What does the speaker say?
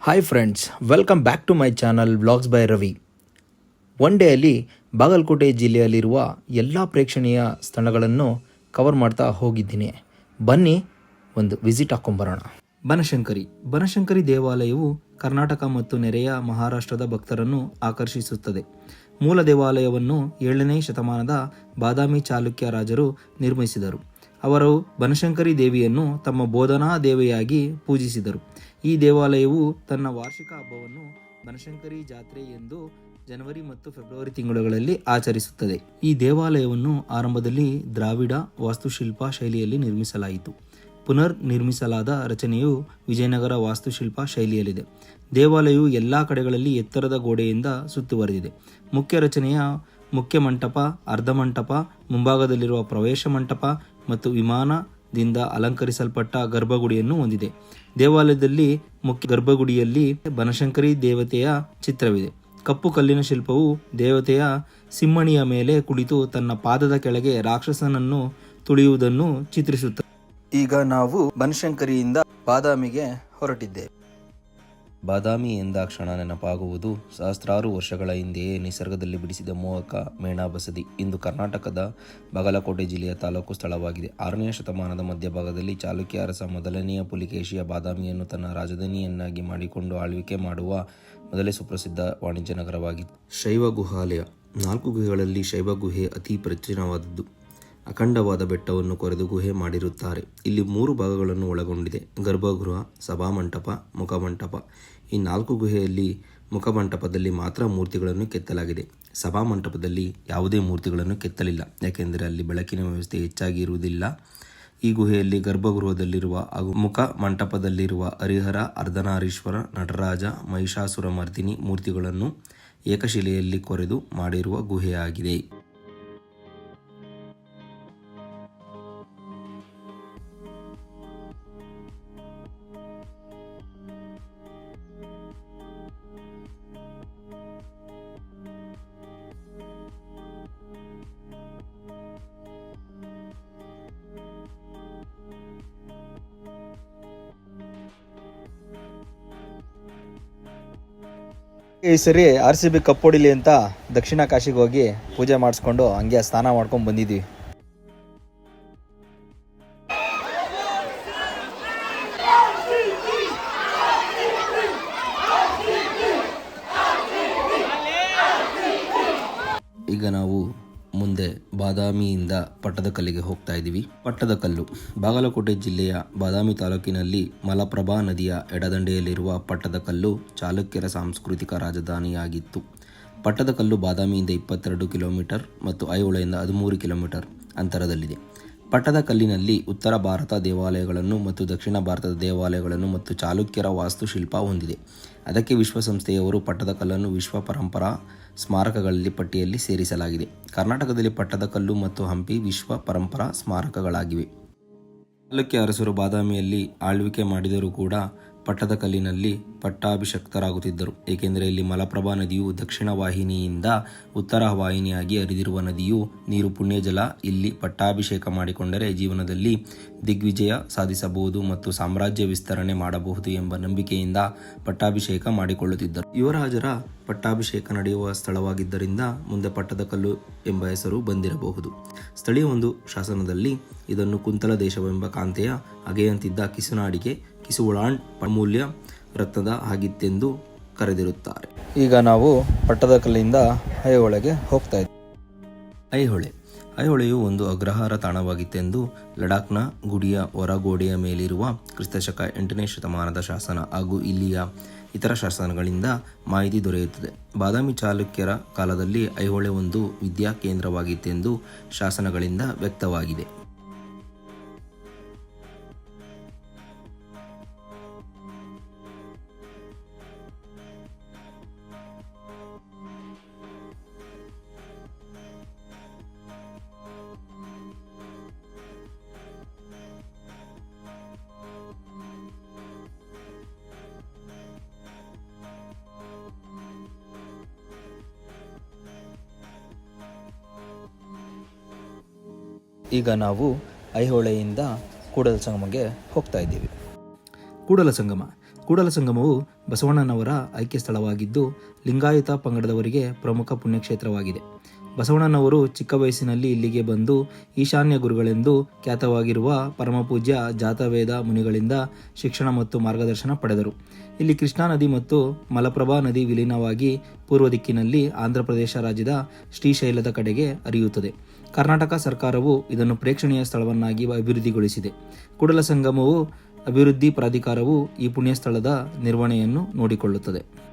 Hi friends, welcome back to my channel vlogs by Ravi. One ಡೇಯಲ್ಲಿ ಬಾಗಲಕೋಟೆ ಜಿಲ್ಲೆಯಲ್ಲಿರುವ ಎಲ್ಲ ಪ್ರೇಕ್ಷಣೀಯ ಸ್ಥಳಗಳನ್ನು ಕವರ್ ಮಾಡ್ತಾ ಹೋಗಿದ್ದೀನಿ. ಬನ್ನಿ ಒಂದು ವಿಸಿಟ್ ಹಾಕೊಂಬರೋಣ. ಬನಶಂಕರಿ ದೇವಾಲಯವು ಕರ್ನಾಟಕ ಮತ್ತು ನೆರೆಯ ಮಹಾರಾಷ್ಟ್ರದ ಭಕ್ತರನ್ನು ಆಕರ್ಷಿಸುತ್ತದೆ. ಮೂಲ ದೇವಾಲಯವನ್ನು 7ನೇ ಶತಮಾನದ ಬಾದಾಮಿ ಚಾಲುಕ್ಯ ರಾಜರು ನಿರ್ಮಿಸಿದರು. ಅವರು ಬನಶಂಕರಿ ದೇವಿಯನ್ನು ತಮ್ಮ ಬೋಧನಾ ದೇವಿಯಾಗಿ ಪೂಜಿಸಿದರು. ಈ ದೇವಾಲಯವು ತನ್ನ ವಾರ್ಷಿಕ ಹಬ್ಬವನ್ನು ಬನಶಂಕರಿ ಜಾತ್ರೆ ಎಂದು ಜನವರಿ ಮತ್ತು ಫೆಬ್ರವರಿ ತಿಂಗಳುಗಳಲ್ಲಿ ಆಚರಿಸುತ್ತದೆ. ಈ ದೇವಾಲಯವನ್ನು ಆರಂಭದಲ್ಲಿ ದ್ರಾವಿಡ ವಾಸ್ತುಶಿಲ್ಪ ಶೈಲಿಯಲ್ಲಿ ನಿರ್ಮಿಸಲಾಯಿತು. ಪುನರ್ ನಿರ್ಮಿಸಲಾದ ರಚನೆಯು ವಿಜಯನಗರ ವಾಸ್ತುಶಿಲ್ಪ ಶೈಲಿಯಲ್ಲಿದೆ. ದೇವಾಲಯವು ಎಲ್ಲ ಕಡೆಗಳಲ್ಲಿ ಎತ್ತರದ ಗೋಡೆಯಿಂದ ಸುತ್ತುವರೆದಿದೆ. ಮುಖ್ಯ ರಚನೆಯ ಮುಖ್ಯ ಮಂಟಪ, ಅರ್ಧ ಮಂಟಪ, ಮುಂಭಾಗದಲ್ಲಿರುವ ಪ್ರವೇಶ ಮಂಟಪ ಮತ್ತು ವಿಮಾನದಿಂದ ಅಲಂಕರಿಸಲ್ಪಟ್ಟ ಗರ್ಭಗುಡಿಯನ್ನು ಹೊಂದಿದೆ. ದೇವಾಲಯದಲ್ಲಿ ಮುಖ್ಯ ಗರ್ಭಗುಡಿಯಲ್ಲಿ ಬನಶಂಕರಿ ದೇವತೆಯ ಚಿತ್ರವಿದೆ. ಕಪ್ಪು ಕಲ್ಲಿನ ಶಿಲ್ಪವು ದೇವತೆಯ ಸಿಂಹಣಿಯ ಮೇಲೆ ಕುಳಿತು ತನ್ನ ಪಾದದ ಕೆಳಗೆ ರಾಕ್ಷಸನನ್ನು ತುಳಿಯುವುದನ್ನು ಚಿತ್ರಿಸುತ್ತದೆ. ಈಗ ನಾವು ಬನಶಂಕರಿಯಿಂದ ಬಾದಾಮಿಗೆ ಹೊರಟಿದ್ದೇವೆ. ಬಾದಾಮಿ ಎಂದಾಕ್ಷಣ ನೆನಪಾಗುವುದು ಸಹಸ್ರಾರು ವರ್ಷಗಳ ಹಿಂದೆಯೇ ನಿಸರ್ಗದಲ್ಲಿ ಬಿಡಿಸಿದ ಮೋಹಕ ಮೇಣ ಬಸದಿ. ಇಂದು ಕರ್ನಾಟಕದ ಬಾಗಲಕೋಟೆ ಜಿಲ್ಲೆಯ ತಾಲೂಕು ಸ್ಥಳವಾಗಿದೆ. 6ನೇ ಶತಮಾನದ ಮಧ್ಯಭಾಗದಲ್ಲಿ ಚಾಲುಕ್ಯ ಅರಸ ಮೊದಲನೆಯ ಪುಲಿಕೇಶಿಯ ಬಾದಾಮಿಯನ್ನು ತನ್ನ ರಾಜಧಾನಿಯನ್ನಾಗಿ ಮಾಡಿಕೊಂಡು ಆಳ್ವಿಕೆ ಮಾಡುವ ಮೊದಲೇ ಸುಪ್ರಸಿದ್ಧ ವಾಣಿಜ್ಯ ನಗರವಾಗಿತ್ತು. ಶೈವ ಗುಹಾಲಯ. 4 ಗುಹೆಗಳಲ್ಲಿ ಶೈವ ಗುಹೆ ಅತಿ ಪ್ರಾಚೀನವಾದದ್ದು. ಅಖಂಡವಾದ ಬೆಟ್ಟವನ್ನು ಕೊರೆದು ಗುಹೆ ಮಾಡಿರುತ್ತಾರೆ. ಇಲ್ಲಿ 3 ಭಾಗಗಳನ್ನು ಒಳಗೊಂಡಿದೆ: ಗರ್ಭಗೃಹ, ಸಭಾಮಂಟಪ, ಮುಖಮಂಟಪ. ಈ 4 ಗುಹೆಯಲ್ಲಿ ಮುಖಮಂಟಪದಲ್ಲಿ ಮಾತ್ರ ಮೂರ್ತಿಗಳನ್ನು ಕೆತ್ತಲಾಗಿದೆ. ಸಭಾಮಂಟಪದಲ್ಲಿ ಯಾವುದೇ ಮೂರ್ತಿಗಳನ್ನು ಕೆತ್ತಲಿಲ್ಲ, ಯಾಕೆಂದರೆ ಅಲ್ಲಿ ಬೆಳಕಿನ ವ್ಯವಸ್ಥೆ ಹೆಚ್ಚಾಗಿ ಇರುವುದಿಲ್ಲ. ಈ ಗುಹೆಯಲ್ಲಿ ಗರ್ಭಗೃಹದಲ್ಲಿರುವ ಹಾಗೂ ಮುಖ ಮಂಟಪದಲ್ಲಿರುವ ಹರಿಹರ, ಅರ್ಧನಾರೀಶ್ವರ, ನಟರಾಜ, ಮಹಿಷಾಸುರ ಮರ್ದಿನಿ ಮೂರ್ತಿಗಳನ್ನು ಏಕಶಿಲೆಯಲ್ಲಿ ಕೊರೆದು ಮಾಡಿರುವ ಗುಹೆಯಾಗಿದೆ. ಈ ಸರಿ RCB ಕಪ್ ಹೊಡಿಲಿ ಅಂತ ದಕ್ಷಿಣ ಕಾಶಿಗೆ ಹೋಗಿ ಪೂಜೆ ಮಾಡಿಸ್ಕೊಂಡು ಹಂಗೆ ಸ್ನಾನ ಮಾಡ್ಕೊಂಡು ಬಂದಿದ್ವಿ. ಈಗ ನಾವು ಮುಂದೆ ಬಾದಾಮಿಯಿಂದ ಪಟ್ಟದಕಲ್ಲಿಗೆ ಹೋಗ್ತಾ ಇದ್ದೀವಿ. ಪಟ್ಟದಕಲ್ಲು ಬಾಗಲಕೋಟೆ ಜಿಲ್ಲೆಯ ಬಾದಾಮಿ ತಾಲೂಕಿನಲ್ಲಿ ಮಲಪ್ರಭಾ ನದಿಯ ಎಡದಂಡೆಯಲ್ಲಿರುವ ಪಟ್ಟದಕಲ್ಲು ಚಾಲುಕ್ಯರ ಸಾಂಸ್ಕೃತಿಕ ರಾಜಧಾನಿಯಾಗಿತ್ತು. ಪಟ್ಟದಕಲ್ಲು ಬಾದಾಮಿಯಿಂದ 22 ಕಿಲೋಮೀಟರ್ ಮತ್ತು ಐಹೊಳೆಯಿಂದ 13 ಕಿಲೋಮೀಟರ್ ಅಂತರದಲ್ಲಿದೆ. ಪಟ್ಟದಕಲ್ಲಿನಲ್ಲಿ ಉತ್ತರ ಭಾರತ ದೇವಾಲಯಗಳನ್ನು ಮತ್ತು ದಕ್ಷಿಣ ಭಾರತದ ದೇವಾಲಯಗಳನ್ನು ಮತ್ತು ಚಾಲುಕ್ಯರ ವಾಸ್ತುಶಿಲ್ಪ ಹೊಂದಿದೆ. ಅದಕ್ಕೆ ವಿಶ್ವಸಂಸ್ಥೆಯವರು ಪಟ್ಟದಕಲ್ಲನ್ನು ವಿಶ್ವ ಪರಂಪರಾ ಸ್ಮಾರಕಗಳಲ್ಲಿ ಪಟ್ಟಿಯಲ್ಲಿ ಸೇರಿಸಲಾಗಿದೆ. ಕರ್ನಾಟಕದಲ್ಲಿ ಪಟ್ಟದಕಲ್ಲು ಮತ್ತು ಹಂಪಿ ವಿಶ್ವ ಪರಂಪರಾ ಸ್ಮಾರಕಗಳಾಗಿವೆ. ಚಾಲುಕ್ಯ ಅರಸರು ಬಾದಾಮಿಯಲ್ಲಿ ಆಳ್ವಿಕೆ ಮಾಡಿದರೂ ಕೂಡ ಪಟ್ಟದಕಲ್ಲಿನಲ್ಲಿ ಪಟ್ಟಾಭಿಷಕ್ತರಾಗುತ್ತಿದ್ದರು, ಏಕೆಂದರೆ ಇಲ್ಲಿ ಮಲಪ್ರಭಾ ನದಿಯು ದಕ್ಷಿಣ ವಾಹಿನಿಯಿಂದ ಉತ್ತರ ವಾಹಿನಿಯಾಗಿ ಹರಿದಿರುವ ನದಿಯು ನೀರು ಪುಣ್ಯಜಲ. ಇಲ್ಲಿ ಪಟ್ಟಾಭಿಷೇಕ ಮಾಡಿಕೊಂಡರೆ ಜೀವನದಲ್ಲಿ ದಿಗ್ವಿಜಯ ಸಾಧಿಸಬಹುದು ಮತ್ತು ಸಾಮ್ರಾಜ್ಯ ವಿಸ್ತರಣೆ ಮಾಡಬಹುದು ಎಂಬ ನಂಬಿಕೆಯಿಂದ ಪಟ್ಟಾಭಿಷೇಕ ಮಾಡಿಕೊಳ್ಳುತ್ತಿದ್ದರು. ಯುವರಾಜರ ಪಟ್ಟಾಭಿಷೇಕ ನಡೆಯುವ ಸ್ಥಳವಾಗಿದ್ದರಿಂದ ಮುಂದೆ ಪಟ್ಟದಕಲ್ಲು ಎಂಬ ಹೆಸರು ಬಂದಿರಬಹುದು. ಸ್ಥಳೀಯ ಒಂದು ಶಾಸನದಲ್ಲಿ ಇದನ್ನು ಕುಂತಲ ದೇಶವೆಂಬ ಕಾಂತೆಯ ಅಗೆಯಂತಿದ್ದ ಕಿಸುನಾಡಿಗೆ ಕಿಸುವುಳಾಂಡ್ ಅಮೂಲ್ಯ ರತ್ನದ ಆಗಿತ್ತೆಂದು ಕರೆದಿರುತ್ತಾರೆ. ಈಗ ನಾವು ಪಟ್ಟದಕಲ್ಲಿಂದ ಐಹೊಳೆಗೆ ಹೋಗ್ತಾ ಇದ್ದೀವಿ. ಐಹೊಳೆಯು ಒಂದು ಅಗ್ರಹಾರ ತಾಣವಾಗಿತ್ತೆಂದು ಲಡಾಖ್ನ ಗುಡಿಯ ಹೊರಗೋಡೆಯ ಮೇಲಿರುವ ಕ್ರಿಸ್ತಶಕ 8ನೇ ಶತಮಾನದ ಶಾಸನ ಹಾಗೂ ಇಲ್ಲಿಯ ಇತರ ಶಾಸನಗಳಿಂದ ಮಾಹಿತಿ ದೊರೆಯುತ್ತದೆ. ಬಾದಾಮಿ ಚಾಲುಕ್ಯರ ಕಾಲದಲ್ಲಿ ಐಹೊಳೆ ಒಂದು ವಿದ್ಯಾ ಕೇಂದ್ರವಾಗಿತ್ತೆಂದು ಶಾಸನಗಳಿಂದ ವ್ಯಕ್ತವಾಗಿದೆ. ಈಗ ನಾವು ಐಹೊಳೆಯಿಂದ ಕೂಡಲ ಸಂಗಮಗೆ ಹೋಗ್ತಾ ಇದ್ದೀವಿ. ಕೂಡಲ ಸಂಗಮವು ಬಸವಣ್ಣನವರ ಆಯ್ಕೆ ಸ್ಥಳವಾಗಿದ್ದು ಲಿಂಗಾಯತ ಪಂಗಡದವರಿಗೆ ಪ್ರಮುಖ ಪುಣ್ಯಕ್ಷೇತ್ರವಾಗಿದೆ. ಬಸವಣ್ಣನವರು ಚಿಕ್ಕ ವಯಸ್ಸಿನಲ್ಲಿ ಇಲ್ಲಿಗೆ ಬಂದು ಈಶಾನ್ಯ ಗುರುಗಳೆಂದು ಖ್ಯಾತವಾಗಿರುವ ಪರಮಪೂಜ್ಯ ಜಾತವೇದ ಮುನಿಗಳಿಂದ ಶಿಕ್ಷಣ ಮತ್ತು ಮಾರ್ಗದರ್ಶನ ಪಡೆದರು. ಇಲ್ಲಿ ಕೃಷ್ಣಾ ನದಿ ಮತ್ತು ಮಲಪ್ರಭಾ ನದಿ ವಿಲೀನವಾಗಿ ಪೂರ್ವ ದಿಕ್ಕಿನಲ್ಲಿ ಆಂಧ್ರಪ್ರದೇಶ ರಾಜ್ಯದ ಶ್ರೀಶೈಲದ ಕಡೆಗೆ ಹರಿಯುತ್ತದೆ. ಕರ್ನಾಟಕ ಸರ್ಕಾರವು ಇದನ್ನು ಪ್ರೇಕ್ಷಣೀಯ ಸ್ಥಳವನ್ನಾಗಿ ಅಭಿವೃದ್ಧಿಗೊಳಿಸಿದೆ. ಕೂಡಲ ಸಂಗಮವು ಅಭಿವೃದ್ಧಿ ಪ್ರಾಧಿಕಾರವು ಈ ಪುಣ್ಯ ಸ್ಥಳದ ನಿರ್ವಹಣೆಯನ್ನು ನೋಡಿಕೊಳ್ಳುತ್ತದೆ.